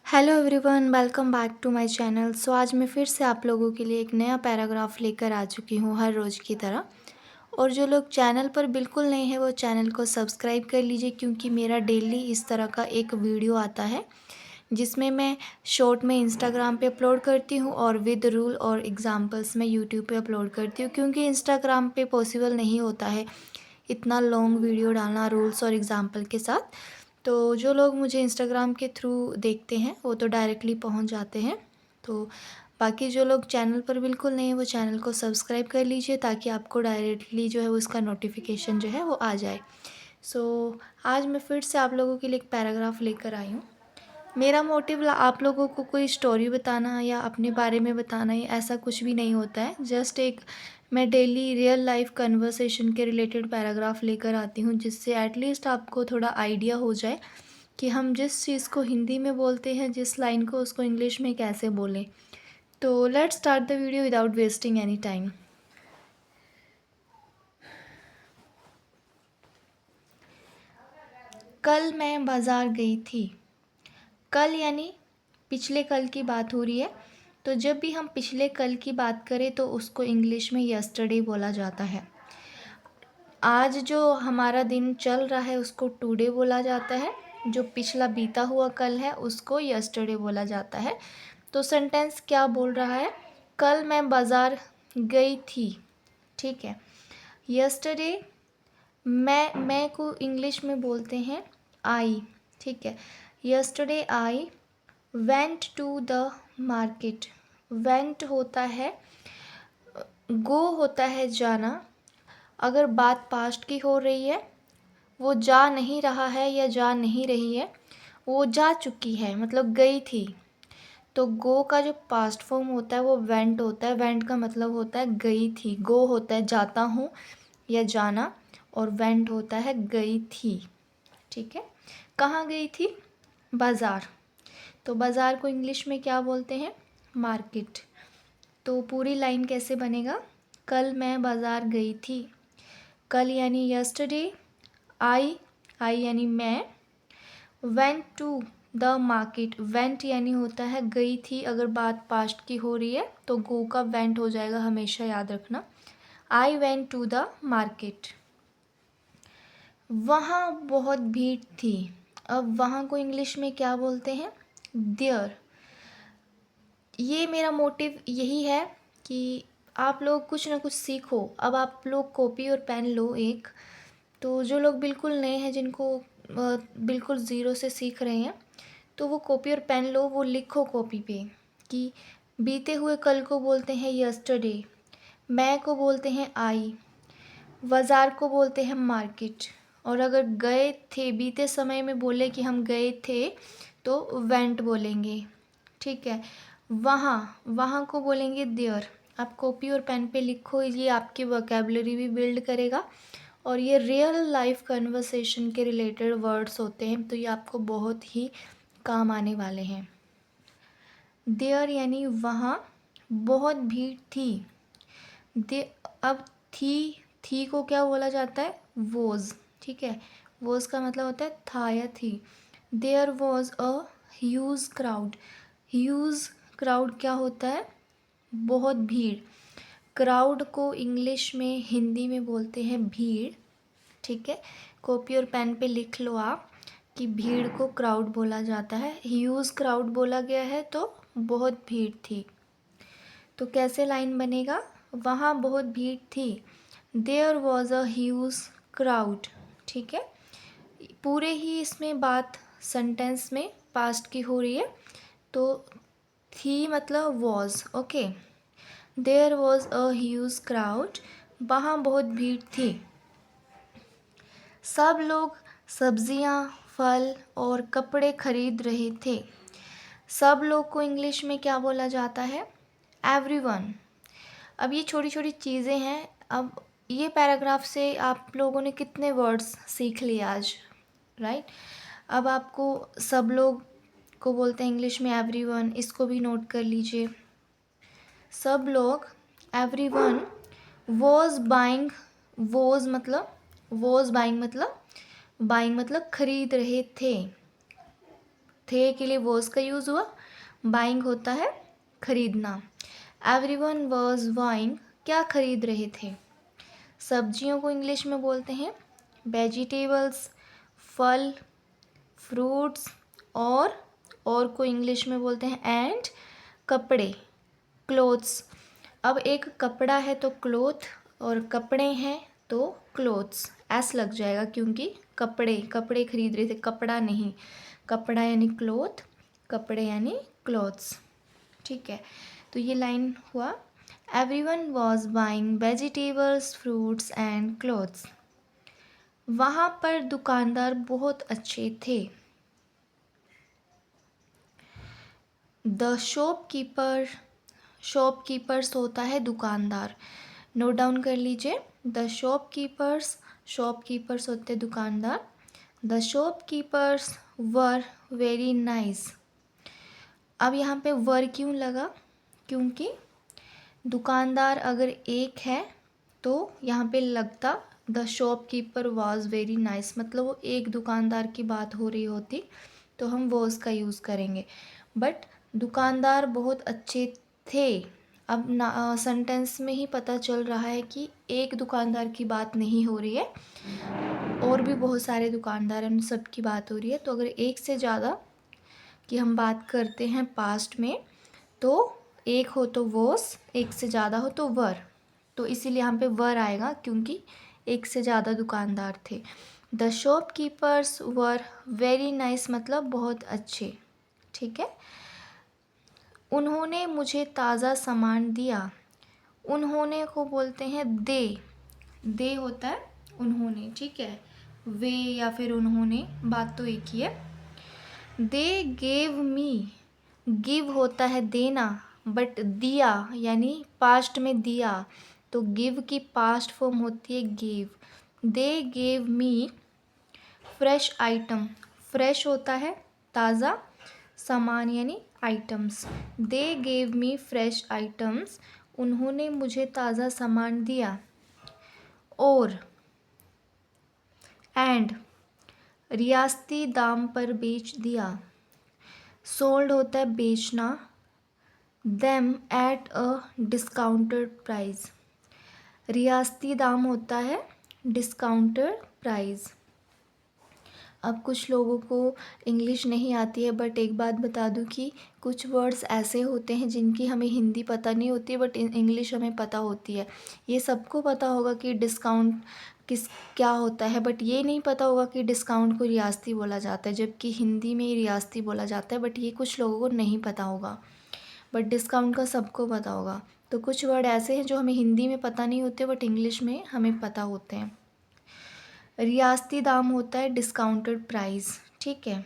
Hello everyone, welcome back to my channel. आज मैं फिर से आप लोगों के लिए एक नया पैराग्राफ लेकर आ चुकी हूँ हर रोज़ की तरह। और जो लोग चैनल पर बिल्कुल नए हैं वो चैनल को सब्सक्राइब कर लीजिए, क्योंकि मेरा डेली इस तरह का एक वीडियो आता है जिसमें मैं शॉर्ट में इंस्टाग्राम पे अपलोड करती हूँ और विद रूल और एग्जांपल्स मैं यूट्यूब पे अपलोड करती हूँ, क्योंकि इंस्टाग्राम पे पॉसिबल नहीं होता है इतना लॉन्ग वीडियो डालना रूल्स और एग्जांपल के साथ। तो जो लोग मुझे इंस्टाग्राम के थ्रू देखते हैं वो तो डायरेक्टली पहुंच जाते हैं। तो बाकी जो लोग चैनल पर बिल्कुल नहीं है वो चैनल को सब्सक्राइब कर लीजिए, ताकि आपको डायरेक्टली जो है वो उसका नोटिफिकेशन जो है वो आ जाए। आज मैं फिर से आप लोगों के लिए एक पैराग्राफ लेकर आई हूँ। मेरा मोटिव आप लोगों को कोई स्टोरी बताना या अपने बारे में बताना है, ऐसा कुछ भी नहीं होता है। जस्ट एक मैं डेली रियल लाइफ कन्वर्सेशन के रिलेटेड पैराग्राफ लेकर आती हूँ, जिससे एटलीस्ट आपको थोड़ा आइडिया हो जाए कि हम जिस चीज़ को हिंदी में बोलते हैं, जिस लाइन को, उसको इंग्लिश में कैसे बोलें। तो let's start the video without wasting any time. कल मैं बाज़ार गई थी। कल यानी पिछले कल की बात हो रही है। तो जब भी हम पिछले कल की बात करें तो उसको इंग्लिश में यस्टरडे बोला जाता है। आज जो हमारा दिन चल रहा है उसको टुडे बोला जाता है। जो पिछला बीता हुआ कल है उसको यस्टरडे बोला जाता है। तो सेंटेंस क्या बोल रहा है? कल मैं बाज़ार गई थी। ठीक है। यस्टरडे मैं को इंग्लिश में बोलते हैं आई। ठीक है। Yesterday I went to the market. Went होता है, गो होता है जाना। अगर बात पास्ट की हो रही है, वो जा नहीं रहा है या जा नहीं रही है, वो जा चुकी है, मतलब गई थी। तो गो का जो पास्ट फॉर्म होता है वो वेंट होता है। वेंट का मतलब होता है गई थी। गो होता है जाता हूँ या जाना, और वेंट होता है गई थी। ठीक है। कहाँ गई थी? बाज़ार। तो बाज़ार को इंग्लिश में क्या बोलते हैं? मार्केट। तो पूरी लाइन कैसे बनेगा? कल मैं बाज़ार गई थी। कल यानी यस्टरडे। आई यानी मैं। Went to the market. Went यानी होता है गई थी। अगर बात पास्ट की हो रही है तो गो का वेंट हो जाएगा, हमेशा याद रखना। I went to the market. वहाँ बहुत भीड़ थी। अब वहाँ को इंग्लिश में क्या बोलते हैं? देयर। ये मेरा मोटिव यही है कि आप लोग कुछ ना कुछ सीखो। अब आप लोग कॉपी और पेन लो एक। तो जो लोग बिल्कुल नए हैं, जिनको बिल्कुल ज़ीरो से सीख रहे हैं, तो वो कॉपी और पेन लो, वो लिखो कॉपी पे कि बीते हुए कल को बोलते हैं यस्टरडे, मैं को बोलते हैं आई, बाज़ार को बोलते हैं मार्केट, और अगर गए थे बीते समय में बोले कि हम गए थे तो वेंट बोलेंगे। ठीक है। वहाँ को बोलेंगे देयर। आप कॉपी और पेन पे लिखो, ये आपकी वोकेबलरी भी बिल्ड करेगा, और ये रियल लाइफ कन्वर्सेशन के रिलेटेड वर्ड्स होते हैं, तो ये आपको बहुत ही काम आने वाले हैं। देयर यानी वहाँ बहुत भीड़ थी। दे अब थी को क्या बोला जाता है? वॉज। ठीक है। वॉज का मतलब होता है था या थी। There was a huge crowd. Huge crowd क्या होता है? बहुत भीड़। क्राउड को इंग्लिश में, हिंदी में बोलते हैं भीड़। ठीक है। कॉपी और पेन पे लिख लो आप कि भीड़ को क्राउड बोला जाता है। ह्यूज क्राउड बोला गया है तो बहुत भीड़ थी। तो कैसे लाइन बनेगा? वहाँ बहुत भीड़ थी। There was a huge crowd. ठीक है। पूरे ही इसमें बात सेंटेंस में पास्ट की हो रही है, तो थी मतलब was. Okay. There was a huge crowd. वहाँ बहुत भीड़ थी। सब लोग सब्जियां, फल और कपड़े खरीद रहे थे। सब लोग को इंग्लिश में क्या बोला जाता है? एवरीवन। अब ये छोटी छोटी चीज़ें हैं। अब ये पैराग्राफ से आप लोगों ने कितने वर्ड्स सीख लिए आज, राइट? अब आपको सब लोग को बोलते हैं इंग्लिश में एवरीवन, इसको भी नोट कर लीजिए। सब लोग, everyone, was buying. Was buying मतलब खरीद रहे थे। थे के लिए वॉज का यूज़ हुआ। बाइंग होता है खरीदना। एवरीवन वॉज बाइंग, क्या खरीद रहे थे। सब्जियों को इंग्लिश में बोलते हैं वेजिटेबल्स, फल, फ्रूट्स, और को इंग्लिश में बोलते हैं एंड कपड़े, क्लोथ्स। अब एक कपड़ा है तो क्लोथ, और कपड़े हैं तो क्लोथ्स, एस लग जाएगा क्योंकि कपड़े खरीद रहे थे, कपड़ा नहीं। कपड़ा यानी क्लोथ, कपड़े यानी क्लोथ्स। ठीक है, तो ये लाइन हुआ everyone was buying vegetables, fruits and clothes. वहाँ पर दुकानदार बहुत अच्छे थे। द शॉपकीपर्स होता है दुकानदार। नोट डाउन कर लीजिए, द शॉपकीपर्स होते हैं दुकानदार। The shopkeepers were very nice. अब यहाँ पे वर क्यों लगा, क्योंकि दुकानदार अगर एक है तो यहाँ पे लगता the shopkeeper was very nice, मतलब वो एक दुकानदार की बात हो रही होती तो हम वॉज का यूज़ करेंगे। बट दुकानदार बहुत अच्छे थे। अब सेंटेंस में ही पता चल रहा है कि एक दुकानदार की बात नहीं हो रही है, और भी बहुत सारे दुकानदार हैं, उन सब की बात हो रही है। तो अगर एक से ज़्यादा की हम बात करते हैं पास्ट में, तो एक हो तो वॉज, एक से ज़्यादा हो तो वर। तो इसीलिए यहाँ पे वर आएगा क्योंकि एक से ज़्यादा दुकानदार थे। The shopkeepers were very nice, मतलब बहुत अच्छे। ठीक है, उन्होंने मुझे ताज़ा सामान दिया। उन्होंने को बोलते हैं दे होता है उन्होंने। ठीक है, वे या फिर उन्होंने, बात तो एक ही है। दे गेव मी, गिव होता है देना, बट दिया यानी पास्ट में दिया, तो गिव की पास्ट फॉर्म होती है give. They gave me fresh item, fresh होता है ताज़ा, सामान यानी items. They gave me fresh items, उन्होंने मुझे ताज़ा सामान दिया। और एंड रियासती दाम पर बेच दिया। सोल्ड होता है बेचना, them at a discounted price, रियासती दाम होता है डिस्काउंटेड प्राइस। अब कुछ लोगों को इंग्लिश नहीं आती है, बट एक बात बता दूं कि कुछ वर्ड्स ऐसे होते हैं जिनकी हमें हिंदी पता नहीं होती है बट इंग्लिश हमें पता होती है। ये सबको पता होगा कि डिस्काउंट क्या होता है, बट ये नहीं पता होगा कि डिस्काउंट को रियासती बोला जाता है, जबकि हिंदी में रियासती बोला जाता है। बट ये कुछ लोगों को नहीं पता होगा, बट डिस्काउंट का सबको पता होगा। तो कुछ वर्ड ऐसे हैं जो हमें हिंदी में पता नहीं होते बट इंग्लिश में हमें पता होते हैं। रियासती दाम होता है डिस्काउंटेड प्राइस। ठीक है,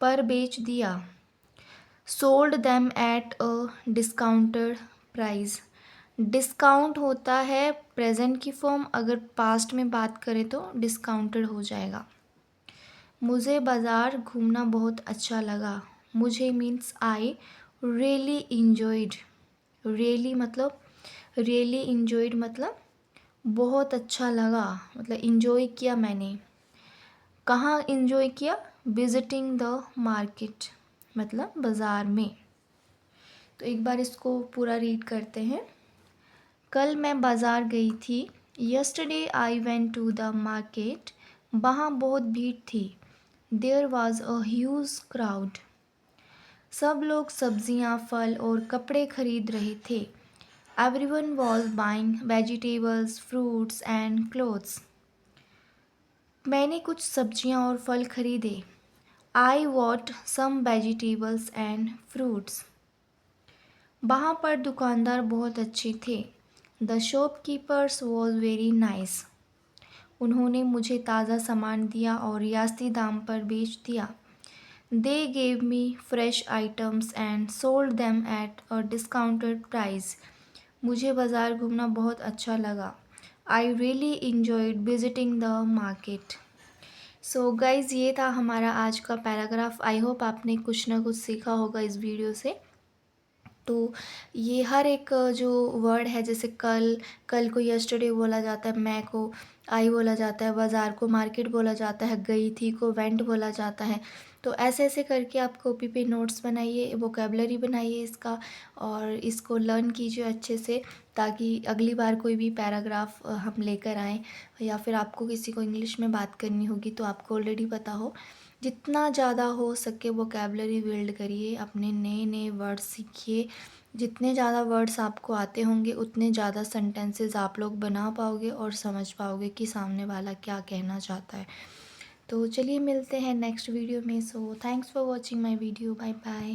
पर बेच दिया, sold them at a discounted price. Discount होता है प्रेजेंट की फॉर्म, अगर पास्ट में बात करें तो डिस्काउंटेड हो जाएगा। मुझे बाज़ार घूमना बहुत अच्छा लगा। मुझे means I really enjoyed. Really enjoyed मतलब बहुत अच्छा लगा, मतलब इंजॉय किया मैंने। कहाँ इंजॉय किया, विजिटिंग द मार्केट, मतलब बाज़ार में। तो एक बार इसको पूरा रीड करते हैं। कल मैं बाज़ार गई थी। Yesterday I went to the market. वहाँ बहुत भीड़ थी। There was a huge crowd. सब लोग सब्जियाँ, फल और कपड़े खरीद रहे थे। Everyone was buying vegetables, fruits and clothes. मैंने कुछ सब्जियां और फल खरीदे। I bought some vegetables and fruits. वहाँ पर दुकानदार बहुत अच्छे थे। The shopkeepers was very nice. उन्होंने मुझे ताज़ा सामान दिया और रियासती दाम पर बेच दिया। They gave me fresh items and sold them at a discounted price. मुझे बाज़ार घूमना बहुत अच्छा लगा। I really enjoyed visiting the market. So guys, ये था हमारा आज का पैराग्राफ। आई होप आपने कुछ ना कुछ सीखा होगा इस वीडियो से। तो ये हर एक जो वर्ड है, जैसे कल को यस्टरडे बोला जाता है, मैं को आई बोला जाता है, बाज़ार को मार्केट बोला जाता है, गई थी को वेंट बोला जाता है। तो ऐसे ऐसे करके आप कॉपी पे नोट्स बनाइए, वोकेबलरी बनाइए इसका, और इसको लर्न कीजिए अच्छे से, ताकि अगली बार कोई भी पैराग्राफ हम लेकर आएँ या फिर आपको किसी को इंग्लिश में बात करनी होगी तो आपको ऑलरेडी पता हो। जितना ज़्यादा हो सके वोकेबलरी बिल्ड करिए, अपने नए नए वर्ड्स सीखिए। जितने ज़्यादा वर्ड्स आपको आते होंगे उतने ज़्यादा सेंटेंसेस आप लोग बना पाओगे और समझ पाओगे कि सामने वाला क्या कहना चाहता है। तो चलिए मिलते हैं नेक्स्ट वीडियो में। So thanks for watching my video. Bye bye.